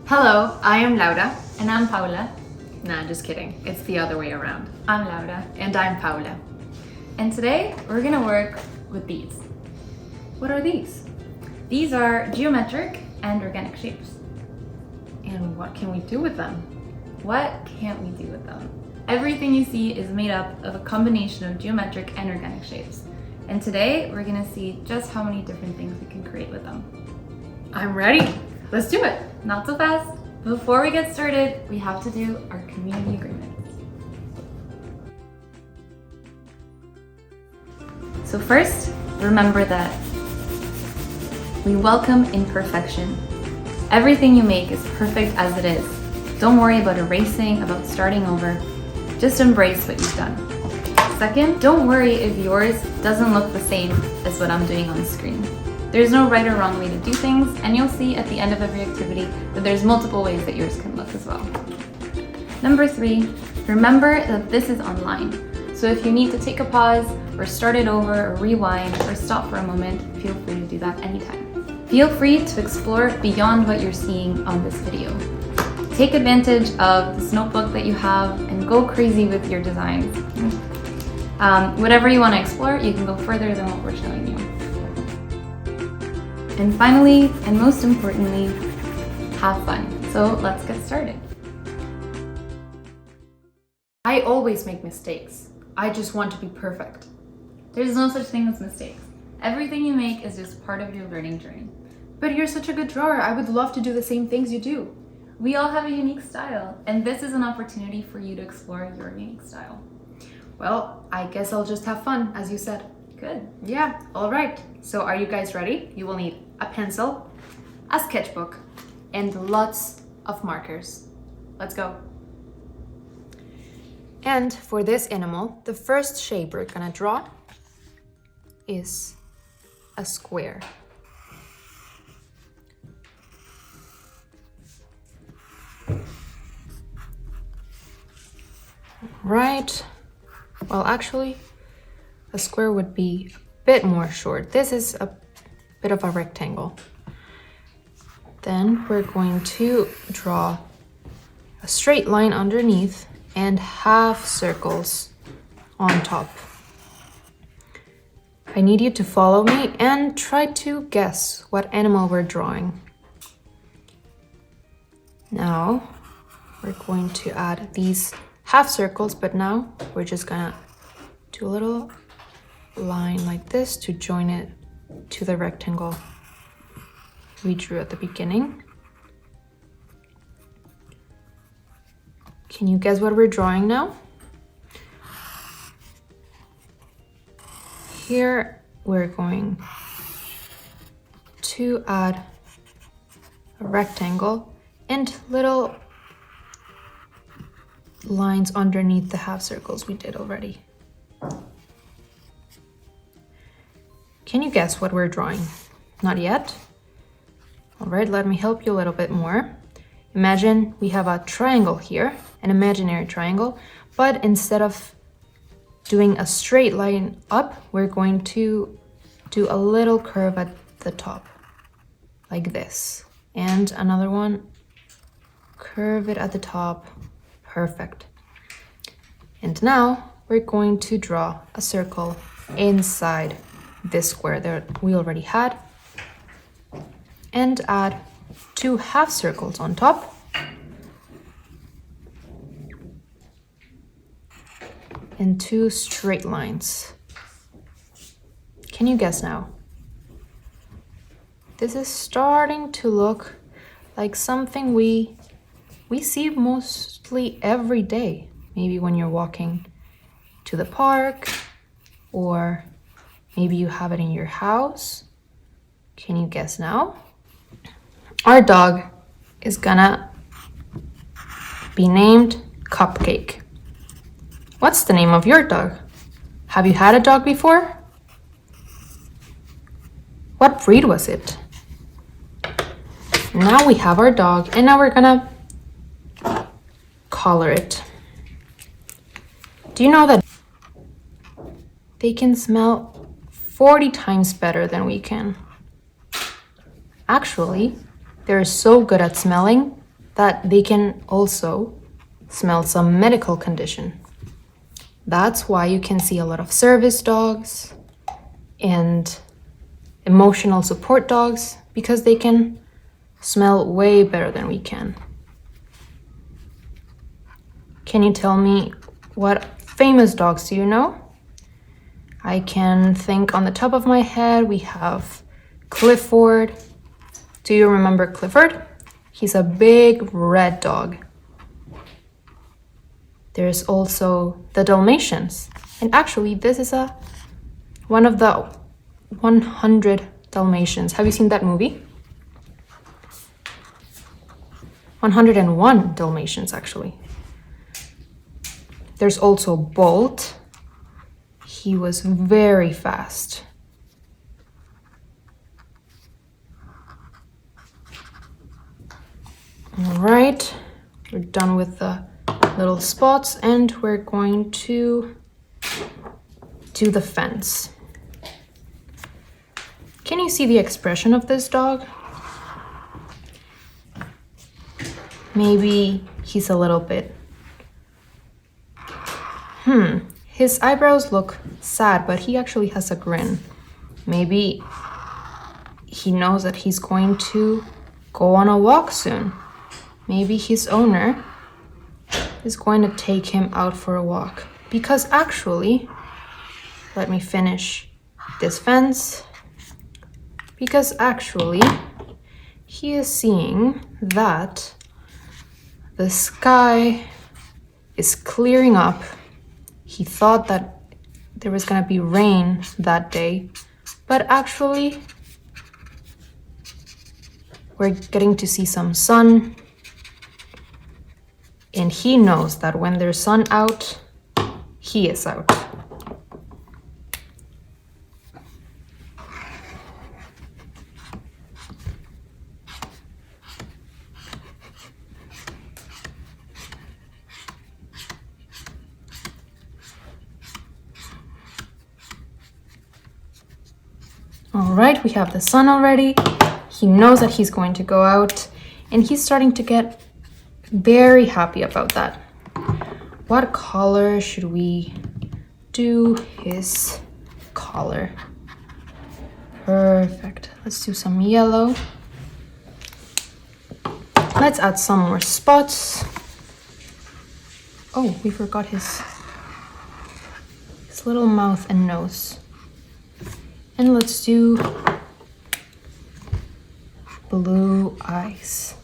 Hello, I am Laura. And I'm Paula. Nah, just kidding. It's the other way around. I'm Laura. And I'm Paula. And today we're gonna work with these. What are these? These are geometric and organic shapes. And what can we do with them? What can't we do with them? Everything you see is made up of a combination of geometric and organic shapes. And today we're gonna see just how many different things we can create with them. I'm ready. Let's do it. Not so fast. Before we get started, we have to do our community agreement. So first, remember that we welcome imperfection. Everything you make is perfect as it is. Don't worry about erasing, about starting over. Just embrace what you've done. Second, don't worry if yours doesn't look the same as what I'm doing on the screen. There's no right or wrong way to do things, and you'll see at the end of every activity that there's multiple ways that yours can look as well. Number 3, remember that this is online. So if you need to take a pause, or start it over, or rewind, or stop for a moment, feel free to do that anytime. Feel free to explore beyond what you're seeing on this video. Take advantage of this notebook that you have and go crazy with your designs. Whatever you want to explore, you can go further than what we're showing you. And finally, and most importantly, have fun. So let's get started. I always make mistakes. I just want to be perfect. There's no such thing as mistakes. Everything you make is just part of your learning journey. But you're such a good drawer. I would love to do the same things you do. We all have a unique style, and this is an opportunity for you to explore your unique style. Well, I guess I'll just have fun, as you said. Good. Yeah, all right. So are you guys ready? You will need a pencil, a sketchbook, and lots of markers. Let's go. And for this animal, the first shape we're gonna draw is a square. Right. Well, actually, a square would be a bit more short. This is a bit of a rectangle. Then we're going to draw a straight line underneath and half circles on top. I need you to follow me and try to guess what animal we're drawing. Now we're going to add these half circles, but now we're just gonna do a little line like this to join it to the rectangle we drew at the beginning. Can you guess what we're drawing now? Here we're going to add a rectangle and little lines underneath the half circles we did already. Can you guess what we're drawing? Not yet? All right, let me help you a little bit more. Imagine we have a triangle here, an imaginary triangle, but instead of doing a straight line up, we're going to do a little curve at the top, like this. And another one, curve it at the top. Perfect. And now we're going to draw a circle inside this square that we already had and add 2 half circles on top and 2 straight lines. Can you guess now? This is starting to look like something we see mostly every day. Maybe when you're walking to the park, or maybe you have it in your house. Can you guess now? Our dog is gonna be named Cupcake. What's the name of your dog? Have you had a dog before? What breed was it? Now we have our dog, and now we're gonna color it. Do you know that they can smell 40 times better than we can? Actually, they're so good at smelling that they can also smell some medical condition. That's why you can see a lot of service dogs and emotional support dogs, because they can smell way better than we can. Can you tell me what famous dogs do you know? I can think on the top of my head, we have Clifford. Do you remember Clifford? He's a big red dog. There's also the Dalmatians. And actually, this is one of the 100 Dalmatians. Have you seen that movie? 101 Dalmatians, actually. There's also Bolt. He was very fast. All right, we're done with the little spots and we're going to do the fence. Can you see the expression of this dog? Maybe he's a little bit... His eyebrows look sad, but he actually has a grin. Maybe he knows that he's going to go on a walk soon. Maybe his owner is going to take him out for a walk. Because actually, let me finish this fence. Because actually, he is seeing that the sky is clearing up. He thought that there was gonna be rain that day, but actually, we're getting to see some sun. And he knows that when there's sun out, he is out. All right, we have the sun already. He knows that he's going to go out, and he's starting to get very happy about that. What color should we do his collar? Perfect. Let's do some yellow. Let's add some more spots. Oh, we forgot his little mouth and nose. And let's do blue eyes.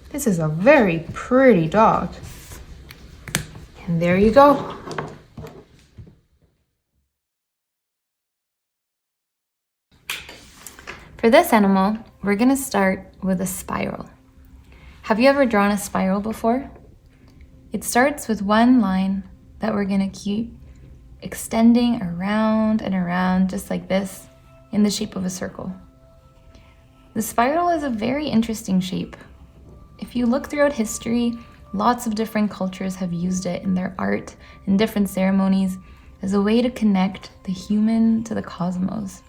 This is a very pretty dog. And there you go. For this animal, we're gonna start with a spiral. Have you ever drawn a spiral before? It starts with one line that we're gonna keep extending around and around, just like this, in the shape of a circle. The spiral is a very interesting shape. If you look throughout history, lots of different cultures have used it in their art and different ceremonies as a way to connect the human to the cosmos.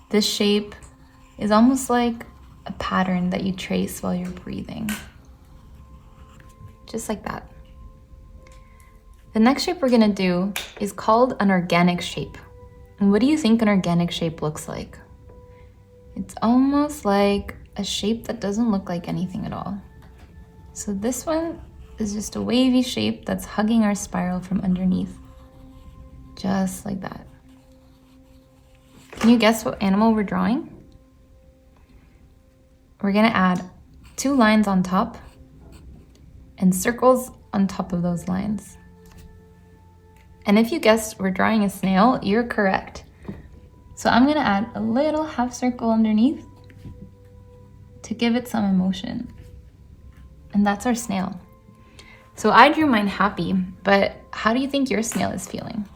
This shape is almost like a pattern that you trace while you're breathing. Just like that. The next shape we're gonna do is called an organic shape. And what do you think an organic shape looks like? It's almost like a shape that doesn't look like anything at all. So this one is just a wavy shape that's hugging our spiral from underneath. Just like that. Can you guess what animal we're drawing? We're gonna add 2 lines on top and circles on top of those lines. And if you guessed we're drawing a snail, you're correct. So I'm gonna add a little half circle underneath to give it some emotion. And that's our snail. So I drew mine happy, but how do you think your snail is feeling?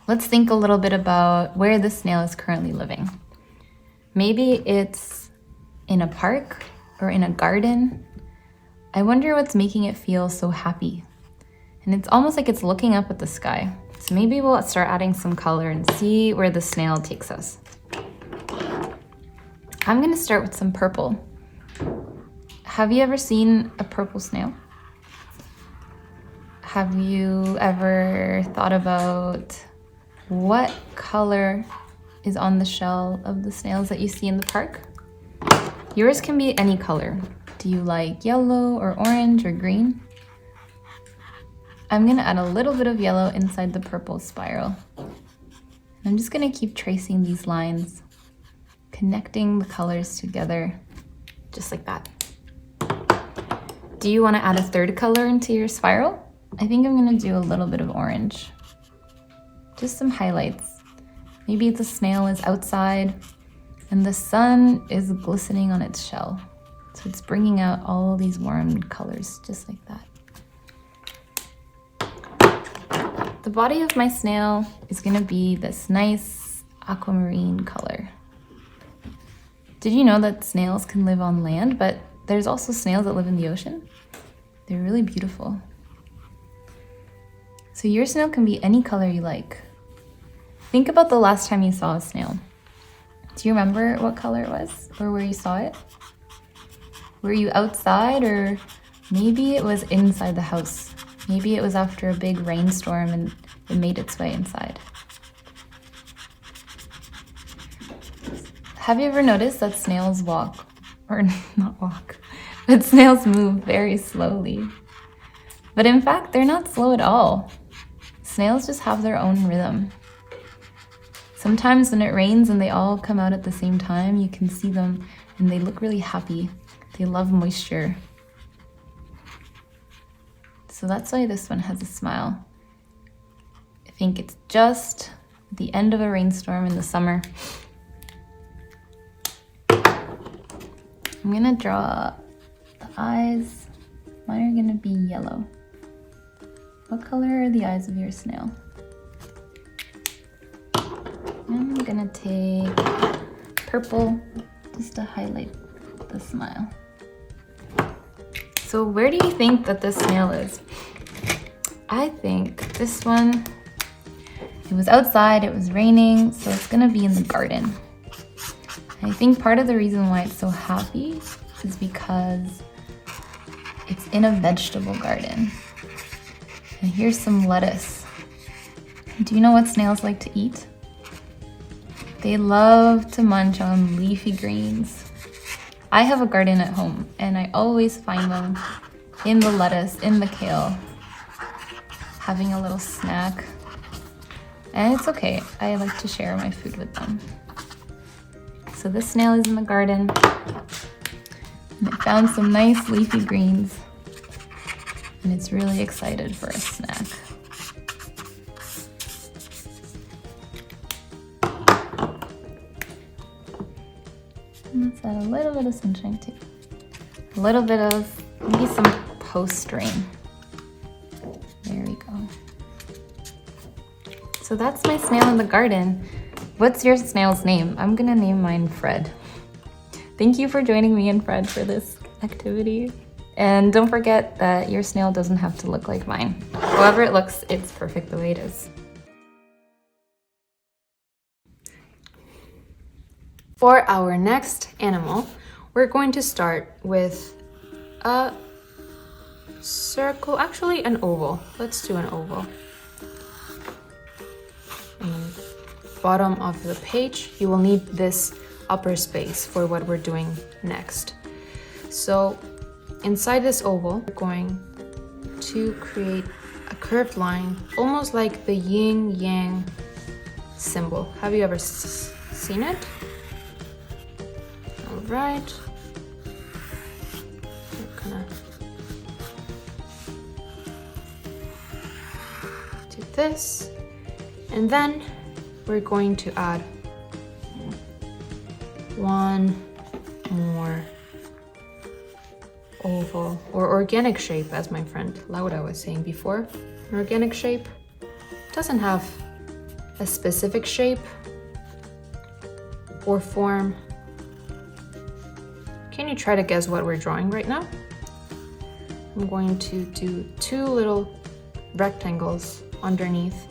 Let's think a little bit about where the snail is currently living. Maybe it's in a park or in a garden. I wonder what's making it feel so happy. And it's almost like it's looking up at the sky. So maybe we'll start adding some color and see where the snail takes us. I'm gonna start with some purple. Have you ever seen a purple snail? Have you ever thought about what color is on the shell of the snails that you see in the park? Yours can be any color. Do you like yellow or orange or green? I'm gonna add a little bit of yellow inside the purple spiral. I'm just gonna keep tracing these lines, connecting the colors together, just like that. Do you wanna add a third color into your spiral? I think I'm gonna do a little bit of orange. Just some highlights. Maybe the snail is outside and the sun is glistening on its shell. So it's bringing out all these warm colors, just like that. The body of my snail is gonna be this nice aquamarine color. Did you know that snails can live on land, but there's also snails that live in the ocean? They're really beautiful. So your snail can be any color you like. Think about the last time you saw a snail. Do you remember what color it was or where you saw it? Were you outside, or maybe it was inside the house? Maybe it was after a big rainstorm and it made its way inside. Have you ever noticed that snails walk, or not walk, but snails move very slowly? But in fact, they're not slow at all. Snails just have their own rhythm. Sometimes when it rains and they all come out at the same time, you can see them and they look really happy. They love moisture. So that's why this one has a smile. I think it's just the end of a rainstorm in the summer. I'm gonna draw the eyes. Mine are gonna be yellow. What color are the eyes of your snail? I'm gonna take purple just to highlight the smile. So where do you think that this snail is? I think this one, it was outside, it was raining, so it's gonna be in the garden. I think part of the reason why it's so happy is because it's in a vegetable garden. And here's some lettuce. Do you know what snails like to eat? They love to munch on leafy greens. I have a garden at home and I always find them in the lettuce, in the kale, having a little snack. And it's okay, I like to share my food with them. So this snail is in the garden and it found some nice leafy greens and it's really excited for a snack. And let's add a little bit of sunshine too. A little bit of, maybe some post-rain. There we go. So that's my snail in the garden. What's your snail's name? I'm gonna name mine Fred. Thank you for joining me and Fred for this activity. And don't forget that your snail doesn't have to look like mine. However it looks, it's perfect the way it is. For our next animal, we're going to start with a circle, actually an oval. Let's do an oval. And bottom of the page, you will need this upper space for what we're doing next. So inside this oval, we're going to create a curved line, almost like the yin-yang symbol. Have you ever seen it? All right. We're gonna do this, and then we're going to add one more oval or organic shape, as my friend Laura was saying before. An organic shape doesn't have a specific shape or form. Can you try to guess what we're drawing right now? I'm going to do two little rectangles underneath,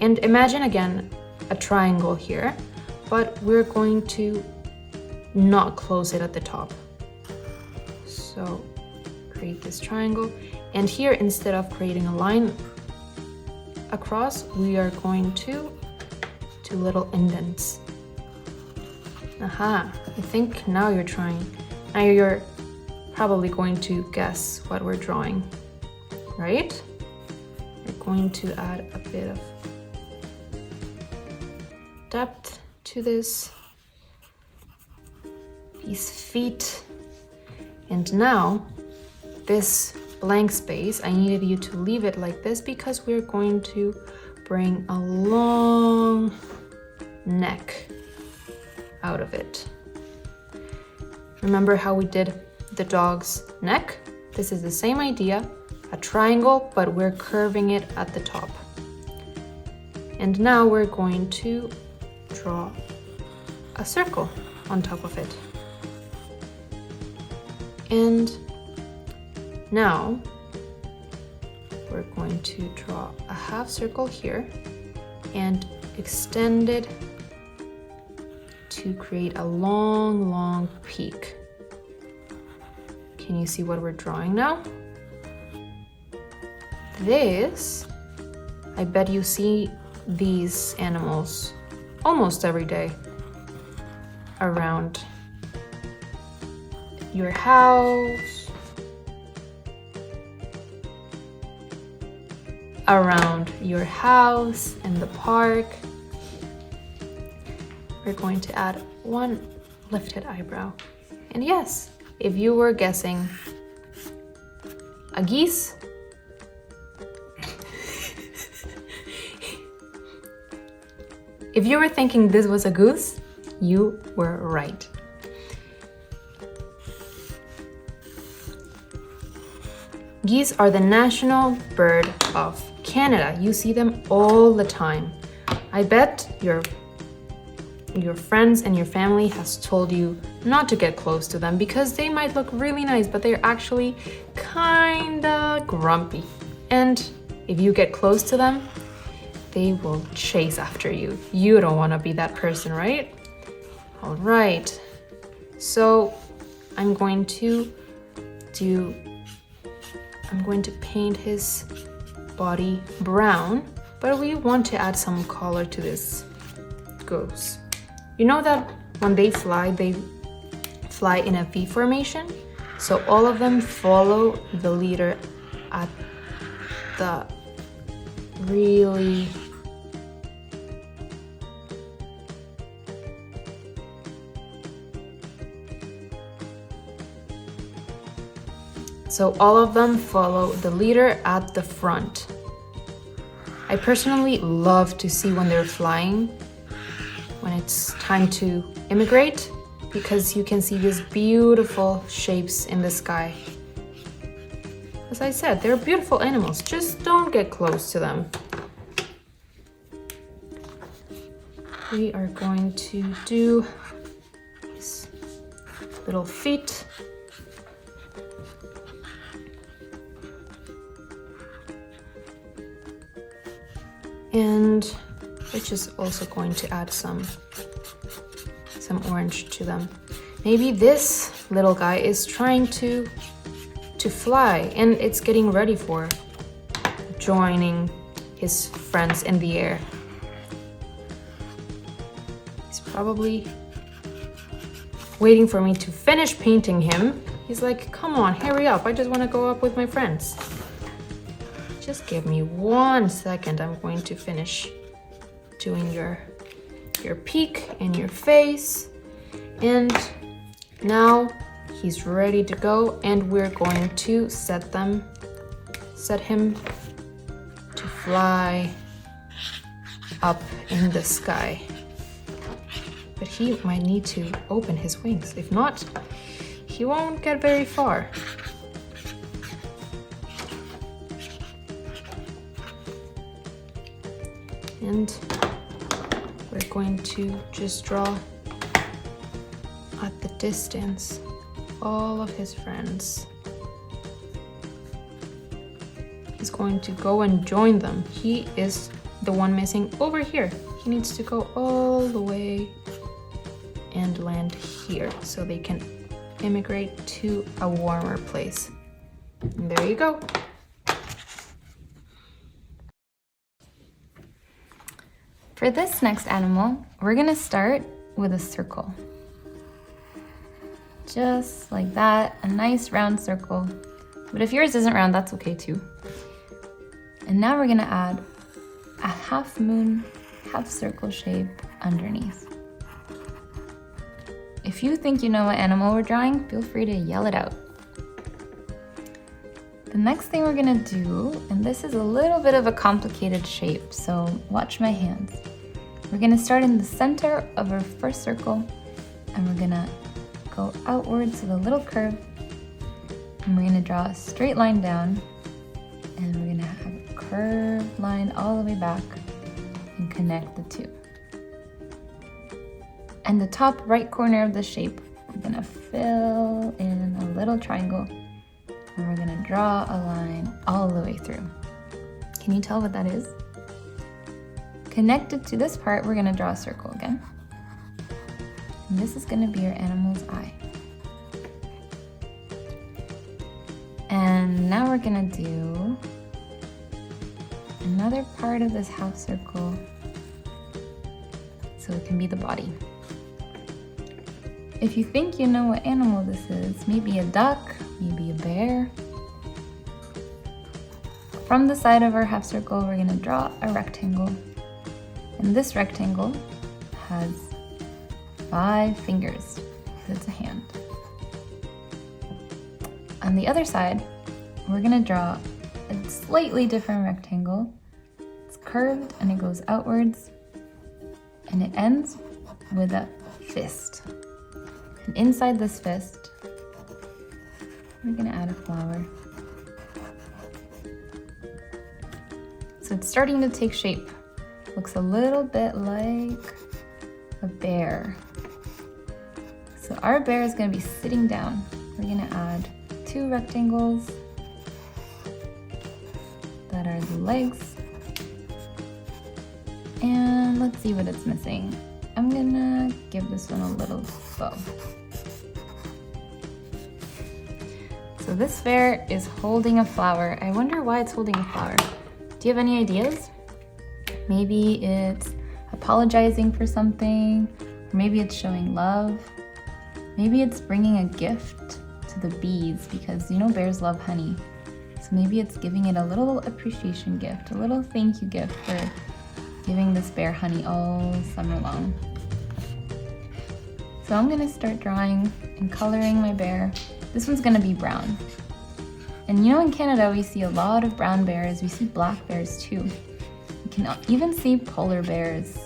and imagine again a triangle here, but we're going to not close it at the top. So create this triangle. And here, instead of creating a line across, we are going to do little indents. Aha, I think now you're trying. Now you're probably going to guess what we're drawing, right? We're going to add a bit of depth to this, these feet. And now this blank space, I needed you to leave it like this because we're going to bring a long neck out of it. Remember how we did the dog's neck? This is the same idea, a triangle, but we're curving it at the top. And now we're going to draw a circle on top of it. And now we're going to draw a half circle here and extend it to create a long peak. Can you see what we're drawing now? This, I bet you see these animals almost every day around your house, in the park. We're going to add one lifted eyebrow. And yes, if you were guessing a geese, if you were thinking this was a goose, you were right. Geese are the national bird of Canada. You see them all the time. I bet your friends and your family has told you not to get close to them because they might look really nice, but they're actually kinda grumpy. And if you get close to them, they will chase after you. You don't want to be that person, right? All right. So I'm going to paint his body brown, but we want to add some color to this goose. You know that when they fly in a V formation? So all of them follow the leader at the really at the front. I personally love to see when they're flying, when it's time to immigrate, because you can see these beautiful shapes in the sky. As I said, they're beautiful animals, just don't get close to them. We are going to do these little feet. And we're just also going to add some orange to them. Maybe this little guy is trying to fly and it's getting ready for joining his friends in the air. He's probably waiting for me to finish painting him. He's like, come on, hurry up, I just want to go up with my friends. Just give me 1 second. I'm going to finish doing your peak and your face. And now he's ready to go, and we're going to set him to fly up in the sky. But he might need to open his wings. If not, he won't get very far. And we're going to just draw at the distance all of his friends. He's going to go and join them. He is the one missing over here. He needs to go all the way and land here so they can immigrate to a warmer place. And there you go. For this next animal, we're gonna start with a circle. Just like that, a nice round circle. But if yours isn't round, that's okay too. And now we're gonna add a half moon, half circle shape underneath. If you think you know what animal we're drawing, feel free to yell it out. The next thing we're gonna do, and this is a little bit of a complicated shape, so watch my hands. We're gonna start in the center of our first circle, and we're gonna go outwards with a little curve, and we're gonna draw a straight line down, and we're gonna have a curved line all the way back and connect the two. And the top right corner of the shape, we're gonna fill in a little triangle, and we're gonna draw a line all the way through. Can you tell what that is? Connected to this part, we're gonna draw a circle again. And this is gonna be your animal's eye. And now we're gonna do another part of this half circle so it can be the body. If you think you know what animal this is, maybe a duck, maybe a bear. From the side of our half circle, we're gonna draw a rectangle. And this rectangle has 5 fingers, it's a hand. On the other side, we're gonna draw a slightly different rectangle. It's curved and it goes outwards, and it ends with a fist. And inside this fist, we're gonna add a flower. So it's starting to take shape. Looks a little bit like a bear. So our bear is gonna be sitting down. We're gonna add 2 rectangles that are the legs. And let's see what it's missing. I'm gonna give this one a little bow. So this bear is holding a flower. I wonder why it's holding a flower. Do you have any ideas? Maybe it's apologizing for something, or maybe it's showing love. Maybe it's bringing a gift to the bees, because you know bears love honey. So maybe it's giving it a little appreciation gift, a little thank you gift for giving this bear honey all summer long. So I'm gonna start drawing and coloring my bear. This one's gonna be brown. And you know in Canada we see a lot of brown bears, we see black bears too. You can even see polar bears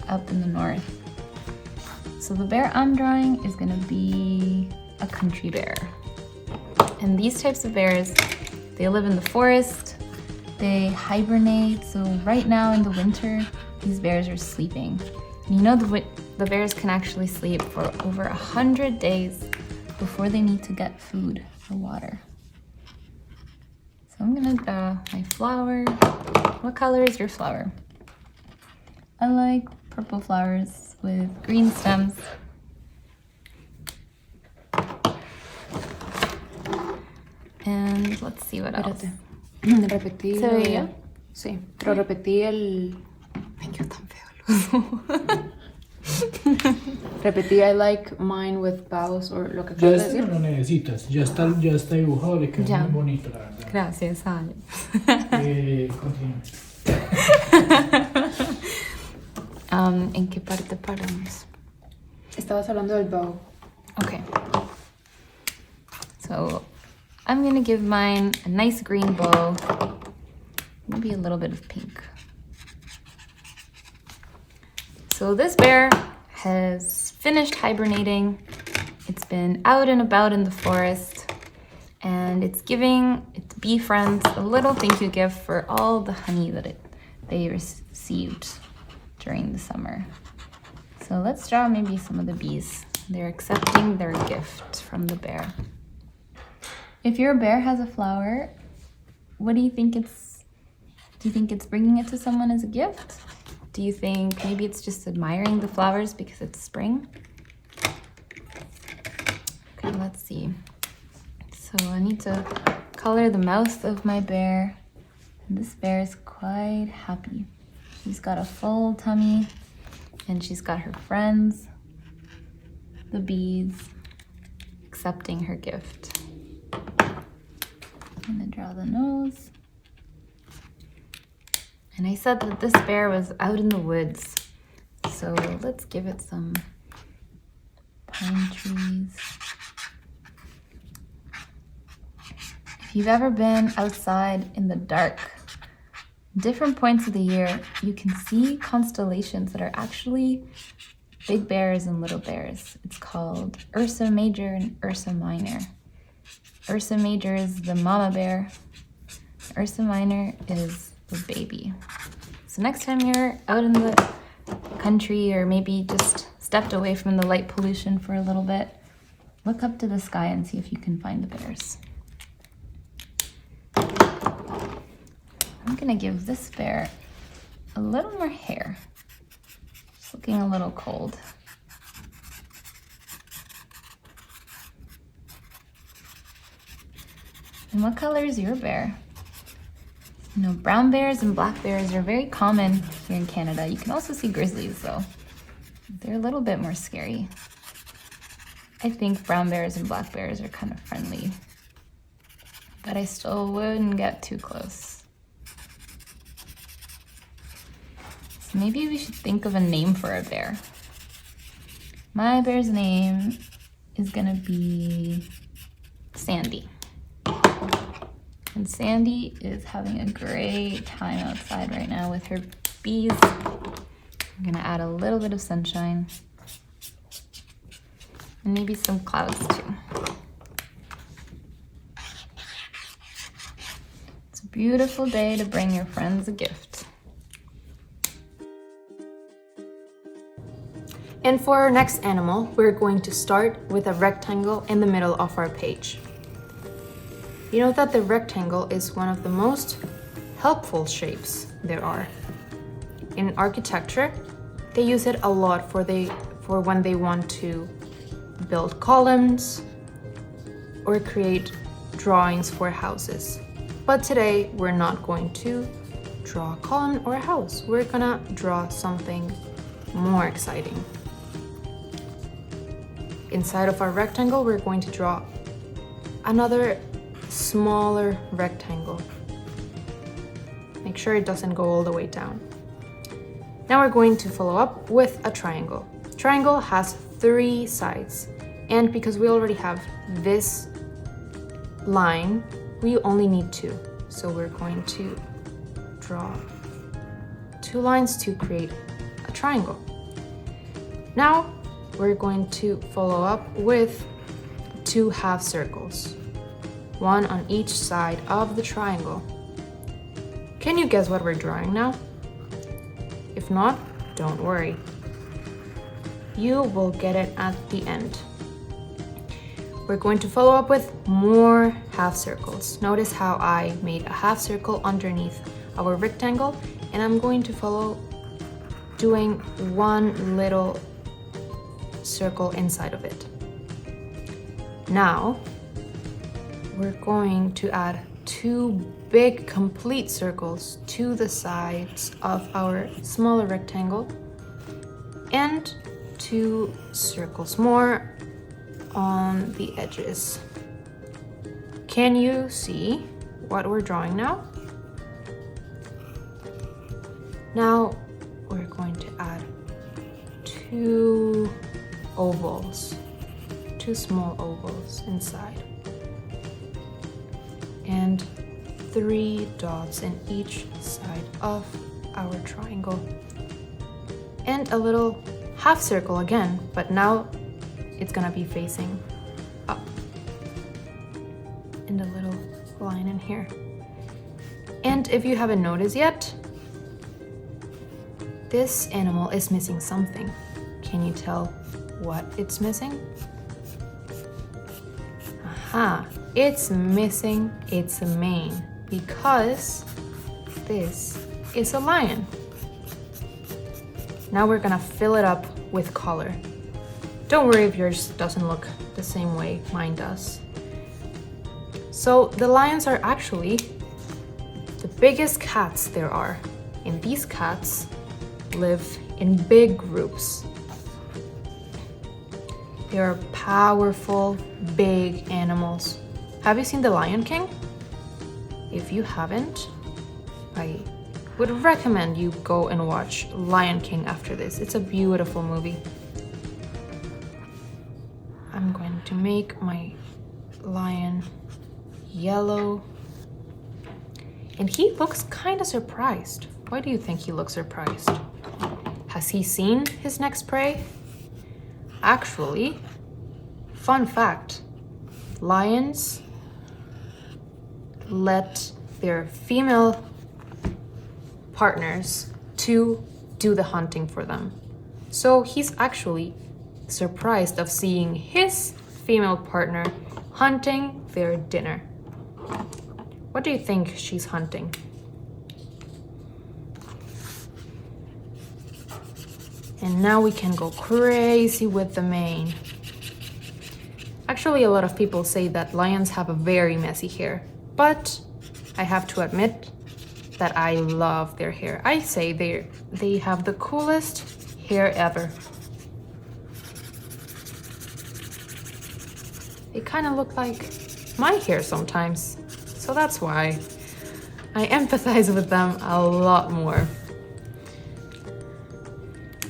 up in the north. So the bear I'm drawing is gonna be a country bear. And these types of bears, they live in the forest, they hibernate. So right now in the winter, these bears are sleeping. And you know the bears can actually sleep for over 100 days before they need to get food or water. So I'm gonna draw my flower. What color is your flower? I like purple flowers with green stems. And let's see what else. Repetí. ¿Se veía? Sí, pero repetí el... Ay, qué tan feo. Repetí I like mine with bows or lo que Ya acabas de este no decir. lo necesitas, ya está dibujado, le quedó Ya. muy bonito, la verdad. Gracias, Ale. Continúa. ¿En qué parte paramos? Estabas hablando del bow. Okay. So I'm gonna give mine a nice green bow, maybe a little bit of pink. So this bear has finished hibernating. It's been out and about in the forest, and it's giving its bee friends a little thank you gift for all the honey that they received during the summer. So let's draw maybe some of the bees. They're accepting their gift from the bear. If your bear has a flower, what do you think it's bringing it to someone as a gift? Do you think maybe it's just admiring the flowers because it's spring? Okay, let's see. So I need to color the mouth of my bear. And this bear is quite happy. She's got a full tummy and she's got her friends, the bees, accepting her gift. I'm gonna draw the nose. And I said that this bear was out in the woods. So let's give it some pine trees. If you've ever been outside in the dark, different points of the year, you can see constellations that are actually big bears and little bears. It's called Ursa Major and Ursa Minor. Ursa Major is the mama bear. Ursa Minor is the baby. So next time you're out in the country or maybe just stepped away from the light pollution for a little bit, look up to the sky and see if you can find the bears. I'm gonna give this bear a little more hair. It's looking a little cold. And what color is your bear? You know, brown bears and black bears are very common here in Canada. You can also see grizzlies though. They're a little bit more scary. I think brown bears and black bears are kind of friendly, but I still wouldn't get too close. So maybe we should think of a name for a bear. My bear's name is gonna be Sandy. And Sandy is having a great time outside right now with her bees. I'm gonna add a little bit of sunshine and maybe some clouds too. It's a beautiful day to bring your friends a gift. And for our next animal, we're going to start with a rectangle in the middle of our page. You know that the rectangle is one of the most helpful shapes there are. In architecture, they use it a lot for when they want to build columns or create drawings for houses. But today, we're not going to draw a column or a house. We're gonna draw something more exciting. Inside of our rectangle, we're going to draw another smaller rectangle. Make sure it doesn't go all the way down. Now we're going to follow up with a triangle. Triangle has 3 sides, and because we already have this line, we only need 2. So we're going to draw 2 lines to create a triangle. Now we're going to follow up with 2 half circles, 1 on each side of the triangle. Can you guess what we're drawing now? If not, don't worry. You will get it at the end. We're going to follow up with more half circles. Notice how I made a half circle underneath our rectangle, and I'm going to follow doing 1 little circle inside of it. Now, we're going to add 2 big complete circles to the sides of our smaller rectangle and 2 circles more on the edges. Can you see what we're drawing now? Now we're going to add 2 ovals, 2 small ovals inside, and 3 dots in each side of our triangle, and a little half circle again, but now it's gonna be facing up, and a little line in here. And if you haven't noticed yet, this animal is missing something. Can you tell what it's missing? Aha, it's missing its mane because this is a lion. Now we're gonna fill it up with color. Don't worry if yours doesn't look the same way mine does. So the lions are actually the biggest cats there are. And these cats live in big groups. They are powerful, big animals. Have you seen The Lion King? If you haven't, I would recommend you go and watch Lion King after this. It's a beautiful movie. I'm going to make my lion yellow. And he looks kind of surprised. Why do you think he looks surprised? Has he seen his next prey? Actually, fun fact, lions let their female partners to do the hunting for them. So he's actually surprised of seeing his female partner hunting their dinner. What do you think she's hunting? And now we can go crazy with the mane. Actually, a lot of people say that lions have a very messy hair, but I have to admit that I love their hair. I say they have the coolest hair ever. They kind of look like my hair sometimes, so that's why I empathize with them a lot more.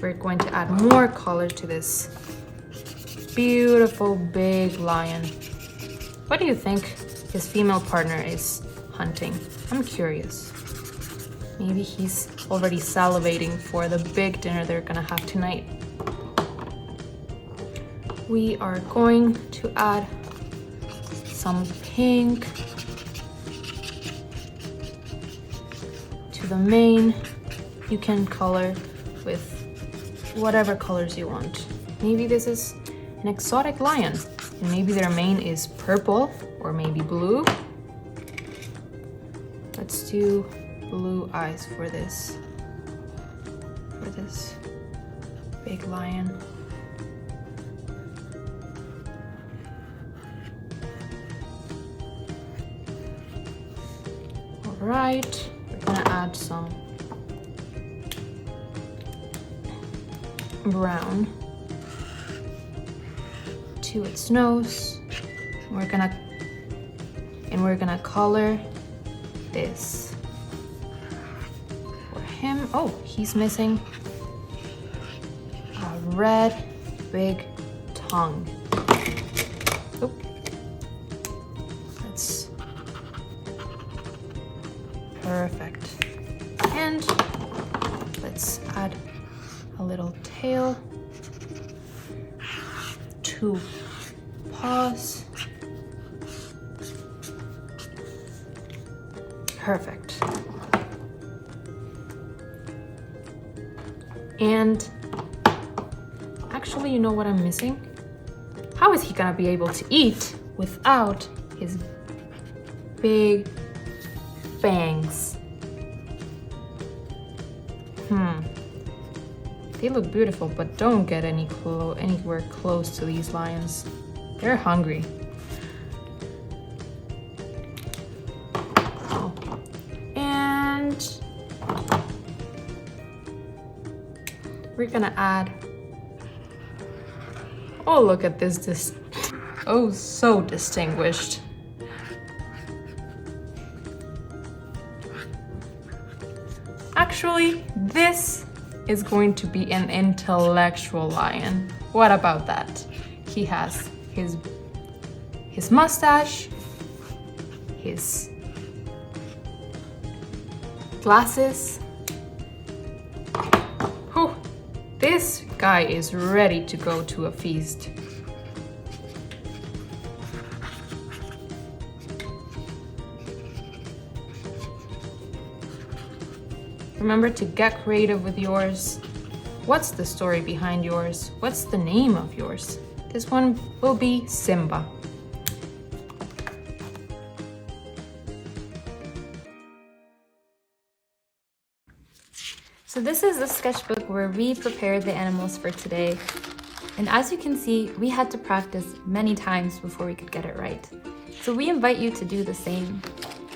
We're going to add more color to this beautiful big lion. What do you think his female partner is hunting? I'm curious. Maybe he's already salivating for the big dinner they're gonna have tonight. We are going to add some pink to the mane. You can color with whatever colors you want. Maybe this is an exotic lion, and maybe their mane is purple or maybe blue. Let's do blue eyes for this big lion. All right, we're gonna add some brown to its nose. We're gonna color this for him. Oh, he's missing a red big tongue. Oh, that's perfect. And let's add a little tail, 2 paws. Perfect. And actually, you know what I'm missing? How is he gonna be able to eat without his big fangs? They look beautiful, but don't get anywhere close to these lions. They're hungry. Oh. And we're gonna add, oh, look at this, oh, so distinguished. Actually, this is going to be an intellectual lion. What about that? He has his mustache, his glasses. Whew, this guy is ready to go to a feast. Remember to get creative with yours. What's the story behind yours? What's the name of yours? This one will be Simba. So this is the sketchbook where we prepared the animals for today. And as you can see, we had to practice many times before we could get it right. So we invite you to do the same.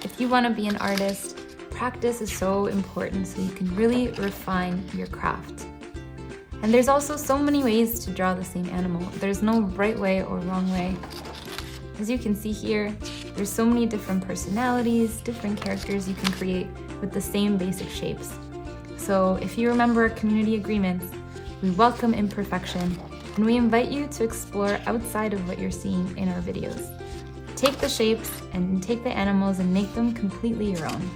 If you want to be an artist, practice is so important so you can really refine your craft. And there's also so many ways to draw the same animal. There's no right way or wrong way. As you can see here, there's so many different personalities, different characters you can create with the same basic shapes. So if you remember our community agreements, we welcome imperfection and we invite you to explore outside of what you're seeing in our videos. Take the shapes and take the animals and make them completely your own.